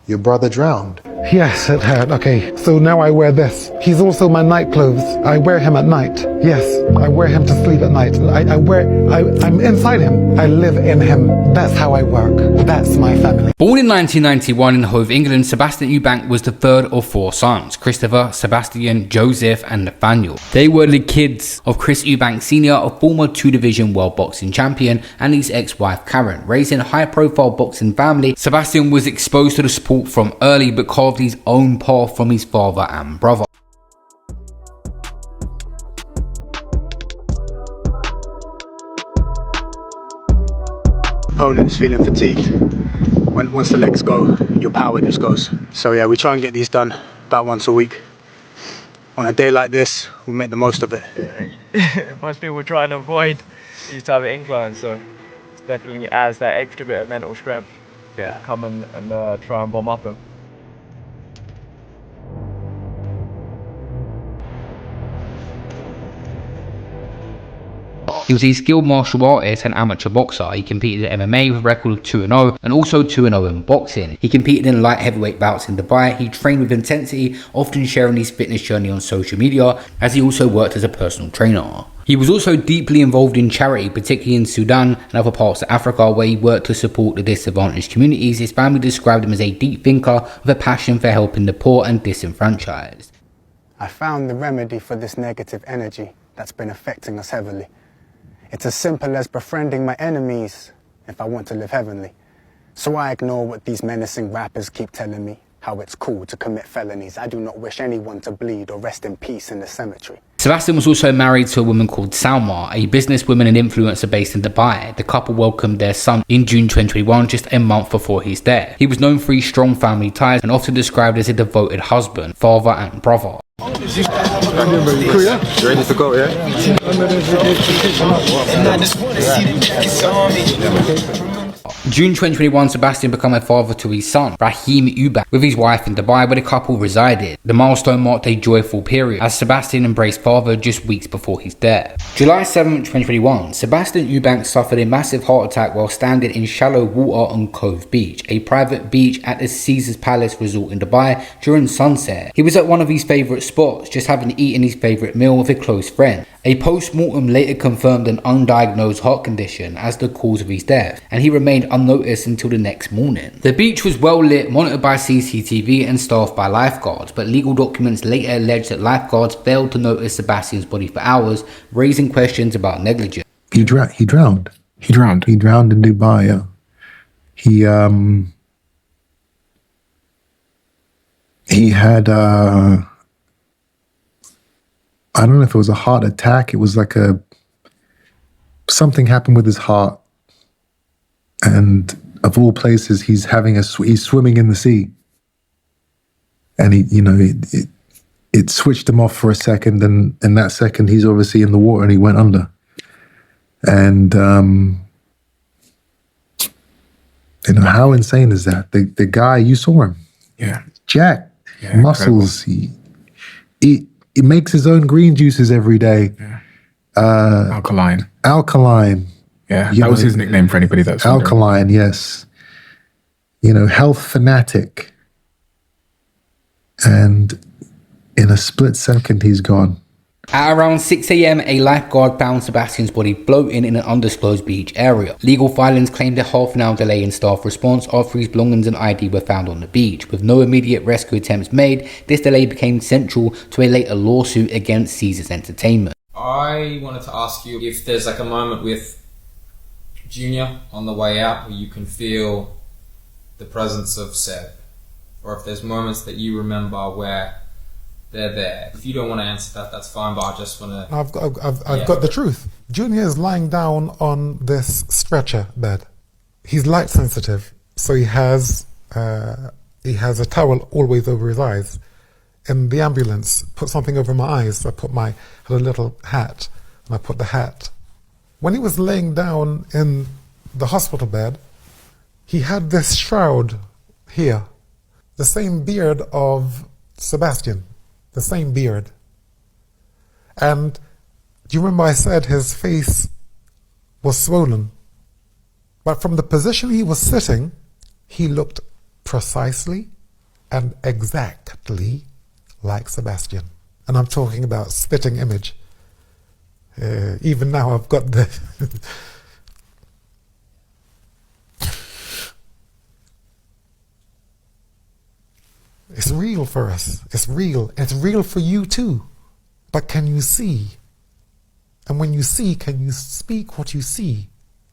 Your brother drowned. Yes, it had. Okay, so now I wear this. He's also my night clothes. I wear him at night. Yes, I wear him to sleep at night. I'm inside him. I live in him. That's how I work. That's my family. Born in 1991 in Hove, England, Sebastian Eubank was the third of four sons: Christopher, Sebastian, Joseph and Nathaniel. They were the kids of Chris Eubank Sr., a former 2-division world boxing champion, and his ex-wife Karen. Raised in a high-profile boxing family, Sebastian was exposed to the sport from early but carved his own path from his father and brother. Opponent's feeling fatigued. Once the legs go, your power just goes. So yeah, we try and get these done about once a week. On a day like this, we make the most of it. Most people try and avoid these type of inclines, so it definitely adds that extra bit of mental strength. Yeah. Come and try and bomb up them. He was a skilled martial artist and amateur boxer. He competed in MMA with a record of 2-0 and also 2-0 in boxing. He competed in light heavyweight bouts in Dubai. He trained with intensity, often sharing his fitness journey on social media, as he also worked as a personal trainer. He was also deeply involved in charity, particularly in Sudan and other parts of Africa, where he worked to support the disadvantaged communities. His family described him as a deep thinker with a passion for helping the poor and disenfranchised. I found the remedy for this negative energy that's been affecting us heavily. It's as simple as befriending my enemies if I want to live heavenly. So I ignore what these menacing rappers keep telling me, how it's cool to commit felonies. I do not wish anyone to bleed or rest in peace in the cemetery. Sebastian was also married to a woman called Salma, a businesswoman and influencer based in Dubai. The couple welcomed their son in June 2021, just a month before his death. He was known for his strong family ties and often described as a devoted husband, father and brother. You ready to go, yeah? June 2021, Sebastian became a father to his son, Rahim Eubank, with his wife in Dubai, where the couple resided. The milestone marked a joyful period, as Sebastian embraced fatherhood just weeks before his death. July 7, 2021, Sebastian Eubank suffered a massive heart attack while standing in shallow water on Cove Beach, a private beach at the Caesar's Palace Resort in Dubai during sunset. He was at one of his favourite spots, just having eaten his favourite meal with a close friend. A post-mortem later confirmed an undiagnosed heart condition as the cause of his death, and he remained unnoticed until the next morning. The beach was well lit, monitored by CCTV and staffed by lifeguards, but legal documents later alleged that lifeguards failed to notice Sebastian's body for hours, raising questions about negligence. He drowned. He drowned in Dubai, yeah. He had I don't know if it was a heart attack. It was like something happened with his heart. And of all places, he's swimming in the sea. And it switched him off for a second. And in that second, he's obviously in the water and he went under. And, how insane is that? The guy, you saw him. Yeah. Jacked. Yeah, muscles. He makes his own green juices every day. Yeah. Alkaline. Yeah, that was his nickname for anybody that's Alkaline, yes. Health fanatic. And in a split second, he's gone. At around 6 a.m, a lifeguard found Sebastian's body floating in an undisclosed beach area. Legal filings claimed a half-an-hour delay in staff response after his belongings and ID were found on the beach. With no immediate rescue attempts made, this delay became central to a later lawsuit against Caesars Entertainment. I wanted to ask you if there's like a moment with Junior on the way out where you can feel the presence of Seb, or if there's moments that you remember where they're there. If you don't want to answer that, that's fine, but I just want to... I've got the truth. Junior is lying down on this stretcher bed. He's light sensitive, so he has a towel always over his eyes. In the ambulance, put something over my eyes. I had a little hat, and I put the hat. When he was laying down in the hospital bed, he had this shroud here, the same beard of Sebastian. The same beard. And do you remember I said his face was swollen? But from the position he was sitting, he looked precisely and exactly like Sebastian. And I'm talking about spitting image. Even now I've got the... It's real for us. It's real. It's real for you too. But can you see? And when you see, can you speak what you see?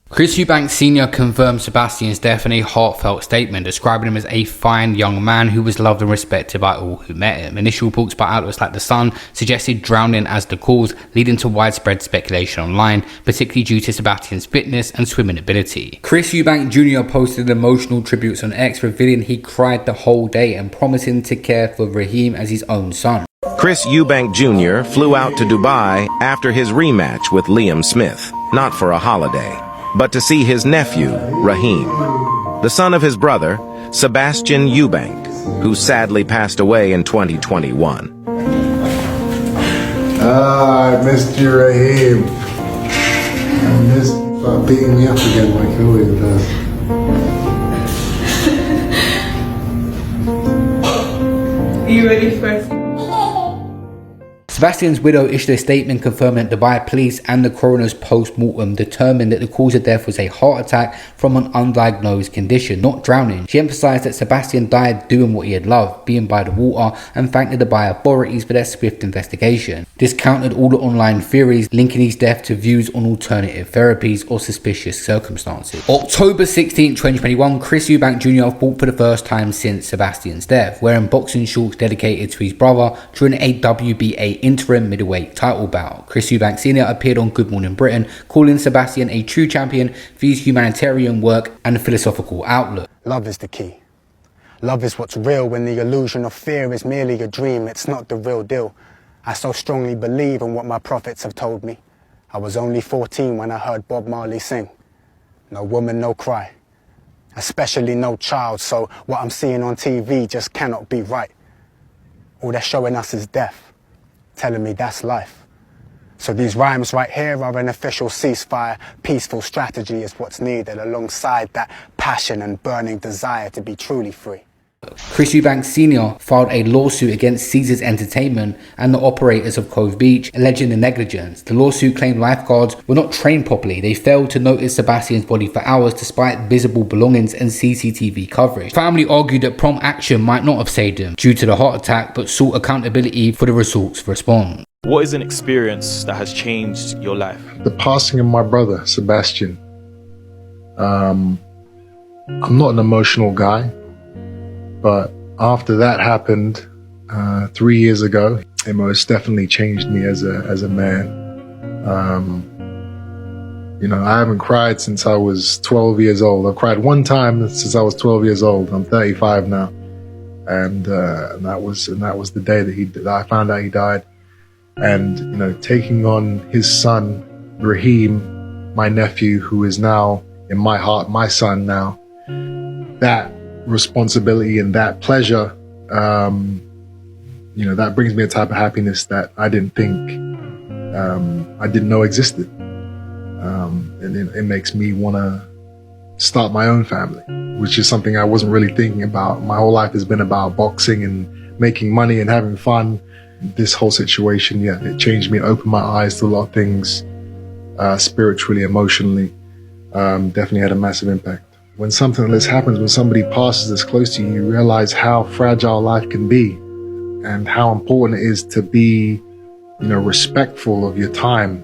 Chris Eubank Sr. confirmed Sebastian's death in a heartfelt statement, describing him as a fine young man who was loved and respected by all who met him. Initial reports by outlets like The Sun suggested drowning as the cause, leading to widespread speculation online, particularly due to Sebastian's fitness and swimming ability. Chris Eubank Jr. posted emotional tributes on X, revealing he cried the whole day and promising to care for Raheem as his own son. Chris Eubank Jr. flew out to Dubai after his rematch with Liam Smith, not for a holiday, but to see his nephew, Raheem, the son of his brother, Sebastian Eubank, who sadly passed away in 2021. I missed you, Raheem. I missed beating me up again like you always does. Are you ready for it? Sebastian's widow issued a statement confirming that Dubai police and the coroner's post-mortem determined that the cause of death was a heart attack from an undiagnosed condition, not drowning. She emphasised that Sebastian died doing what he had loved, being by the water, and thanked the Dubai authorities for their swift investigation. This countered all the online theories linking his death to views on alternative therapies or suspicious circumstances. October 16, 2021, Chris Eubank Jr. fought for the first time since Sebastian's death, wearing boxing shorts dedicated to his brother during a WBA interim middleweight title bout. Chris Eubank Sr. appeared on Good Morning Britain, calling Sebastian a true champion for his humanitarian work and philosophical outlook. Love is the key. Love is what's real when the illusion of fear is merely a dream. It's not the real deal. I so strongly believe in what my prophets have told me. I was only 14 when I heard Bob Marley sing. No woman, no cry. Especially no child, so what I'm seeing on TV just cannot be right. All they're showing us is death. Telling me that's life. So these rhymes right here are an official ceasefire. Peaceful strategy is what's needed alongside that passion and burning desire to be truly free. Chris Eubank Sr. filed a lawsuit against Caesars Entertainment and the operators of Cove Beach, alleging the negligence. The lawsuit claimed lifeguards were not trained properly. They failed to notice Sebastian's body for hours despite visible belongings and CCTV coverage. Family argued that prompt action might not have saved him due to the heart attack, but sought accountability for the results response. What is an experience that has changed your life? The passing of my brother, Sebastian. I'm not an emotional guy. But after that happened 3 years ago, it most definitely changed me as a man. You know, I haven't cried since I was 12 years old. I've cried one time since I was 12 years old. I'm 35 now, and that was the day that I found out he died. And you know, taking on his son Raheem, my nephew, who is now in my heart my son now, that responsibility and that pleasure, you know, that brings me a type of happiness that I didn't know existed. And it makes me want to start my own family, which is something I wasn't really thinking about. My whole life has been about boxing and making money and having fun. This whole situation, yeah, it changed me, opened my eyes to a lot of things, spiritually, emotionally. Definitely had a massive impact. When something like this happens, when somebody passes this close to you, you realize how fragile life can be and how important it is to be, you know, respectful of your time,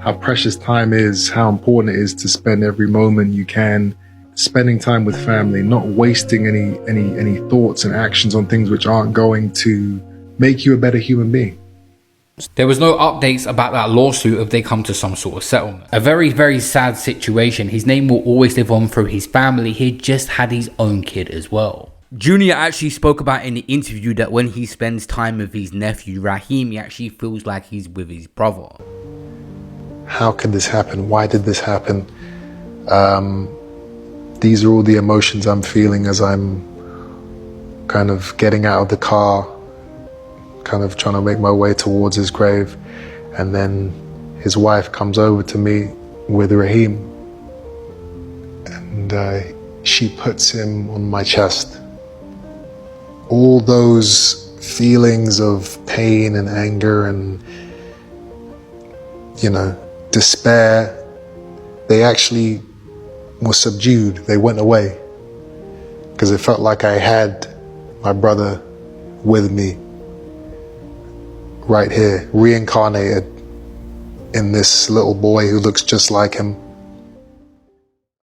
how precious time is, how important it is to spend every moment you can spending time with family, not wasting any thoughts and actions on things which aren't going to make you a better human being. There was no updates about that lawsuit if they come to some sort of settlement. A very, very sad situation. His name will always live on through his family. He just had his own kid as well. Junior actually spoke about in the interview that when he spends time with his nephew Raheem, he actually feels like he's with his brother. How could this happen? Why did this happen? These are all the emotions I'm feeling as I'm kind of getting out of the car, kind of trying to make my way towards his grave, and then his wife comes over to me with Raheem, and she puts him on my chest, all those feelings of pain and anger and, you know, despair, they actually were subdued. They went away because it felt like I had my brother with me right here, reincarnated in this little boy who looks just like him.